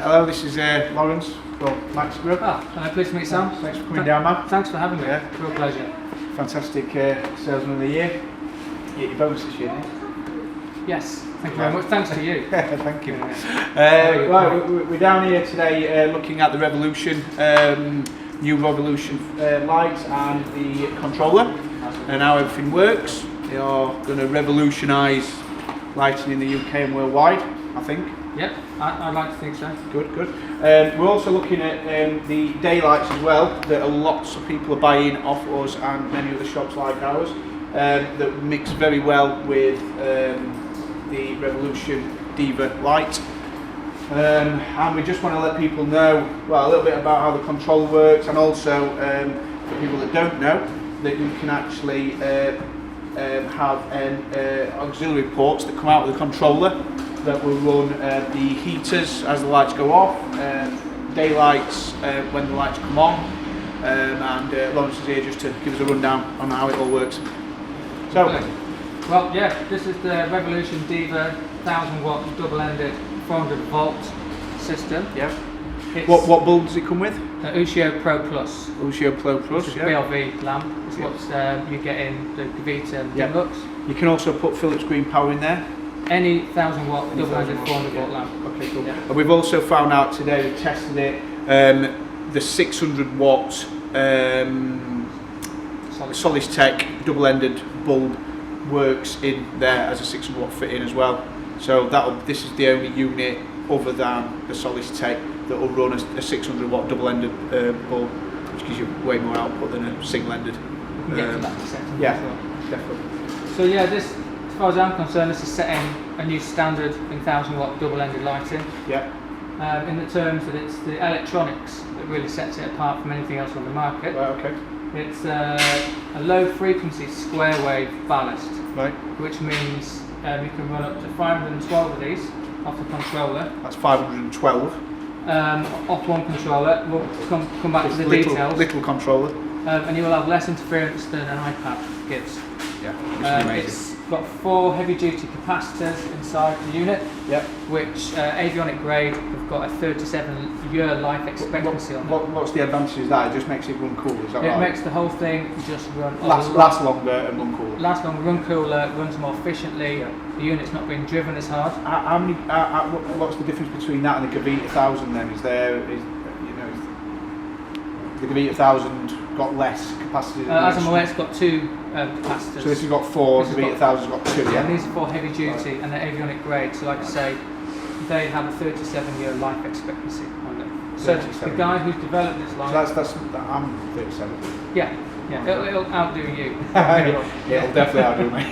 Hello, this is Lawrence from Max Group. Pleased to meet you, Sam. Thanks for coming down, man. Thanks for having me. Yeah. Real pleasure. Fantastic salesman of the year. You get your bonus this year, didn't you? Yes, thank you very much. Thanks to you. Thank you. Right, we're down here today looking at the Revolution, new Revolution lights and the controller and how everything works. They are going to revolutionise lighting in the UK and worldwide, I think. Yep, I'd like to think so. Good, good. We're also looking at the daylights as well, that lots of people are buying off us and many other shops like ours, that mix very well with the Revolution DEva light. And we just want to let people know, well, a little bit about how the control works, and also for people that don't know, that you can actually have auxiliary ports that come out of the controller that will run the heaters as the lights go off, daylights when the lights come on, and Lawrence is here just to give us a rundown on how it all works. So, well, yeah, this is the Revolution DEva 1000 watt double-ended 400 volt system. Yeah. What bulb does it come with? Ushio Pro Plus. Ushio Pro Plus, yeah. BLV lamp. It's what you get in the DEva Deluxe. You can also put Philips green power in there. Any 1000 watt double-ended 400 volt lamp. Okay, cool. Yeah. And we've also found out today, we tested it, the 600 watt Solid Tech double-ended bulb works in there as a 600 watt fit in as well. So this is the only unit other than the Solid Tech that will run a 600 watt double-ended bulb, which gives you way more output than a single-ended. Yeah, definitely. So yeah, this, as far as I'm concerned, this is setting a new standard in 1000 watt double-ended lighting. Yeah. In the terms that it's the electronics that really sets it apart from anything else on the market. Right, okay. It's a low frequency square wave ballast, right, which means you can run up to 512 of these off the controller. That's 512. Off one controller. We'll come back to the details. Little controller. And you will have less interference than an iPad gives. Yeah, it's got 4 heavy duty capacitors inside the unit, which avionic grade have got a 37-year life expectancy on them. What's the advantage of that? It just makes it run cooler, is that right? It makes the whole thing just run last longer and run cooler. Last longer, run cooler, runs more efficiently. The unit's not being driven as hard. What's the difference between that and the DEva 1000 then? Is the DEva 1000 got less capacity? As I'm aware, it's got 2 capacitors. So this has got 4, the DEva 1000's got 2, yeah? And these are 4 heavy duty and they're avionic grade, so like I say, they have a 37-year life expectancy on them. So the guy who's developed this light... So I'm 37. Yeah, it'll outdo you. It'll definitely outdo me.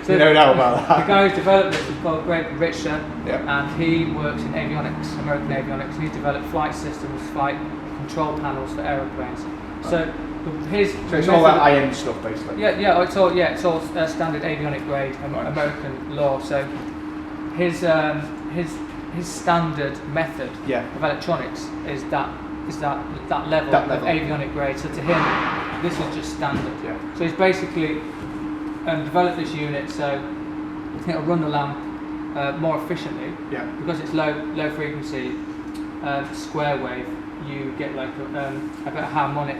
So no doubt about that. The guy who's developed this is called Greg Richer, and he works in avionics, American avionics, and he's developed flight systems, flight control panels for aeroplanes. So it's all that high-end stuff, basically. Yeah, it's all standard avionic grade American law. So his standard method of electronics is that level of avionic grade. So to him, this is just standard. Yeah. So he's basically developed this unit so it'll run the lamp more efficiently. Yeah. Because it's low frequency square wave. You get like a better harmonic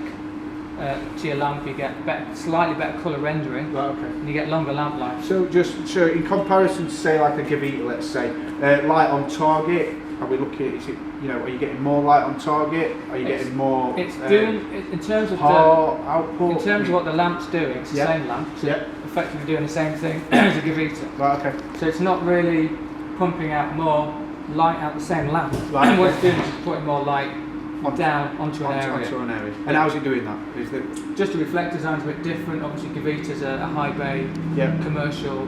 to your lamp. You get slightly better colour rendering. Right, okay. And you get longer lamp life. So in comparison to say like a DEva, let's say, light on target. Are we looking? Is it, are you getting more light on target? Are you getting more? It's doing in terms of output. In terms of what the lamp's doing, it's the same lamp. So effectively doing the same thing as a DEva. Right, okay. So it's not really pumping out more light out the same lamp. Right. What it's doing is putting more light down onto an area. And how's it doing that? Is it just the reflector design's a bit different. Obviously, DEva's a high bay commercial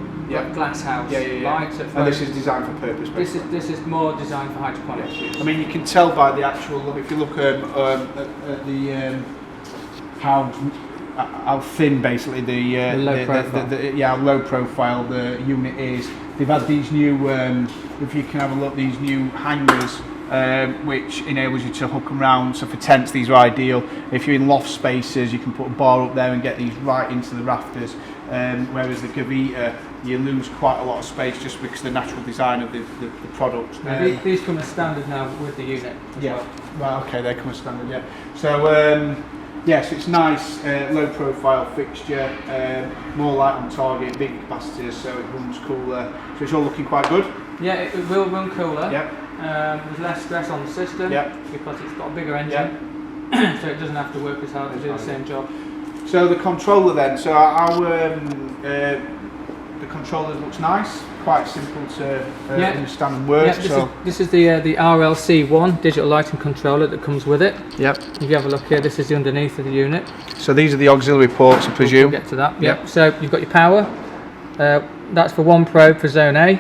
glass house light. So and this is designed for purpose. This is more designed for hydroponics. Yeah. I mean, you can tell by the actual. If you look at the how thin basically the low profile the unit is. They've had these new. If you can have a look, these new hangers. Which enables you to hook them round. So for tents, these are ideal. If you're in loft spaces, you can put a bar up there and get these right into the rafters. whereas the DEva you lose quite a lot of space just because of the natural design of the product. These come as standard now with the unit as well. Right, okay, they come as standard, yeah. So, yes, it's nice, low profile fixture, more light on target, big capacitors, so it runs cooler. So it's all looking quite good. Yeah, it will run cooler. Yep. There's less stress on the system because it's got a bigger engine, so it doesn't have to work as hard to do the same job. So the controller then, so the controller looks nice, quite simple to understand and work. This is the RLC1 digital lighting controller that comes with it. Yep. If you have a look here, this is the underneath of the unit. So these are the auxiliary ports, I presume. We'll get to that. Yep. So you've got your power. That's for one probe for zone A,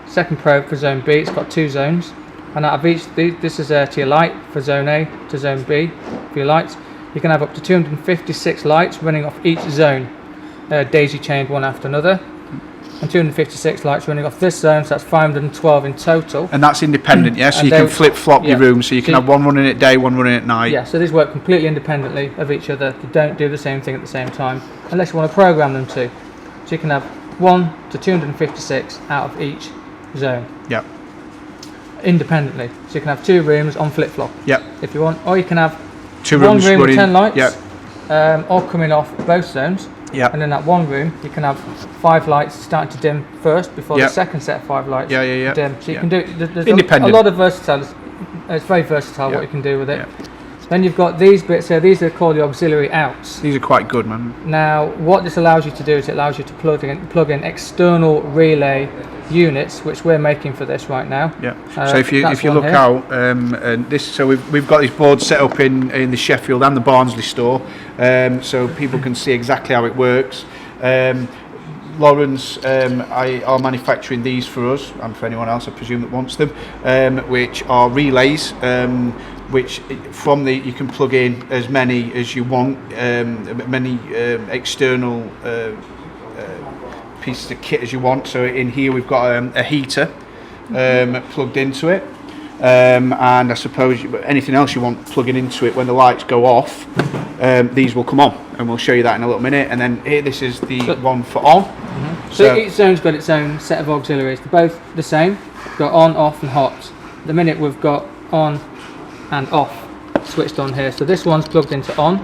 second probe for zone B. It's got 2 zones, and out of each, this is to your light for zone A to zone B for your lights. You can have up to 256 lights running off each zone, daisy chained one after another, and 256 lights running off this zone, so that's 512 in total. And that's independent, yeah? So you can flip-flop your rooms, so you can have one running at day, one running at night. Yeah, so these work completely independently of each other. They don't do the same thing at the same time, unless you want to program them to. So you can have 1 to 256 out of each zone. Yep. Independently. So you can have 2 rooms on flip-flop. Yep. If you want, or you can have 2 one rooms room running, with 10 lights, yep. All coming off both zones. Yep. And in that one room, you can have 5 lights starting to dim first before the second set of 5 lights dim. So you can do. There's a lot of versatility. It's very versatile what you can do with it. Yep. Then you've got these bits here. These are called the auxiliary outs. These are quite good, man. Now, what this allows you to do is it allows you to plug in external relay units, which we're making for this right now. Yeah. So if you look out, and this, so we've got this board set up in the Sheffield and the Barnsley store, so people can see exactly how it works. Lawrence are manufacturing these for us and for anyone else, I presume, that wants them, which are relays. Which from you can plug in as many as you want, many external pieces of kit as you want. So in here we've got a heater plugged into it, and I suppose anything else you want plugging into it when the lights go off, these will come on, and we'll show you that in a little minute. And then here, this is the one for on. So each zone's got its own set of auxiliaries. They're both the same. We've got on, off and hot. At the minute we've got on and off switched on here. So this one's plugged into on.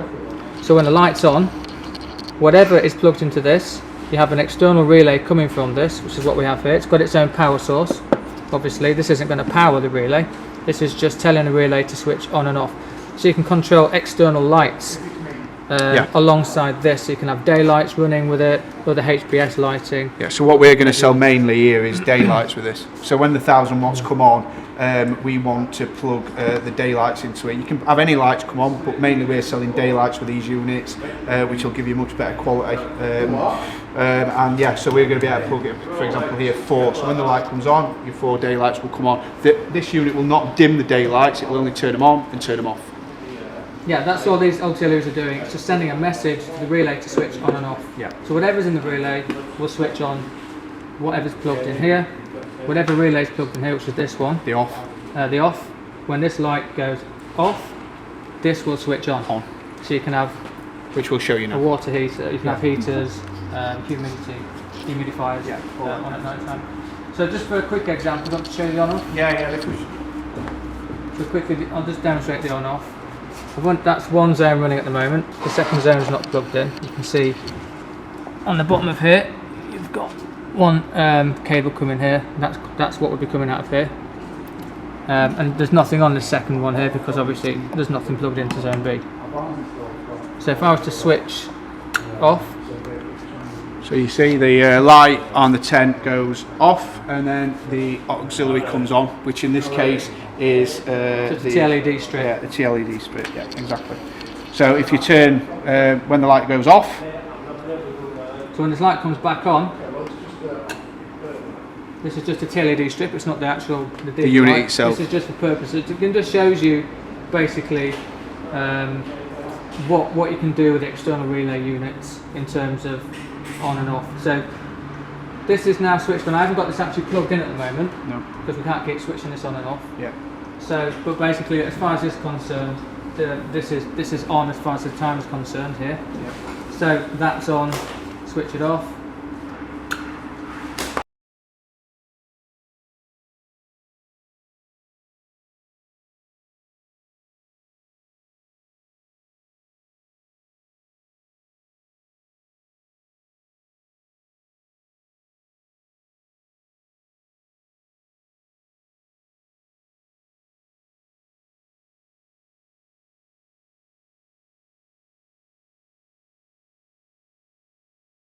So when the light's on, whatever is plugged into this, you have an external relay coming from this, which is what we have here. It's got its own power source. Obviously, this isn't going to power the relay. This is just telling the relay to switch on and off. So you can control external lights alongside this. So you can have daylights running with it, or the HBS lighting. Yeah, so what we're going to sell mainly here is daylights with this. So when the 1000 watts come on, we want to plug the daylights into it. You can have any lights come on, but mainly we're selling daylights with these units, which will give you much better quality. And yeah, so we're going to be able to plug it, for example, here 4. So when the light comes on, your 4 daylights will come on. This unit will not dim the daylights; it will only turn them on and turn them off. Yeah, that's all these auxiliaries are doing. It's just sending a message to the relay to switch on and off. Yeah. So whatever's in the relay will switch on. Whatever's plugged in here, whatever relay is plugged in here, which is this one. The off. The off. When this light goes off, this will switch on. So you can have, which we'll show you now, a water heater. You can have heaters, humidity, humidifiers on at night time. So just for a quick example, do you want to show you the on off? Yeah. So quickly, I'll just demonstrate the on off. That's one zone running at the moment. The second zone is not plugged in. You can see on the bottom of here, you've got one cable coming here. That's what would be coming out of here. And there's nothing on the second one here because obviously there's nothing plugged into zone B. So if I was to switch off, so you see the light on the tent goes off, and then the auxiliary comes on, which in this case is the TLED strip. Yeah, the TLED strip. Yeah, exactly. So if you turn when the light goes off, so when this light comes back on, this is just a TLED strip. It's not the actual the unit light. itself. This is just for purpose. It just shows you basically what you can do with external relay units in terms of on and off. So this is now switched on. I haven't got this actually plugged in at the moment, no, because we can't keep switching this on and off. Yeah. So, but basically, as far as this is concerned, this is on as far as the time is concerned here. Yeah. So that's on. switch it off.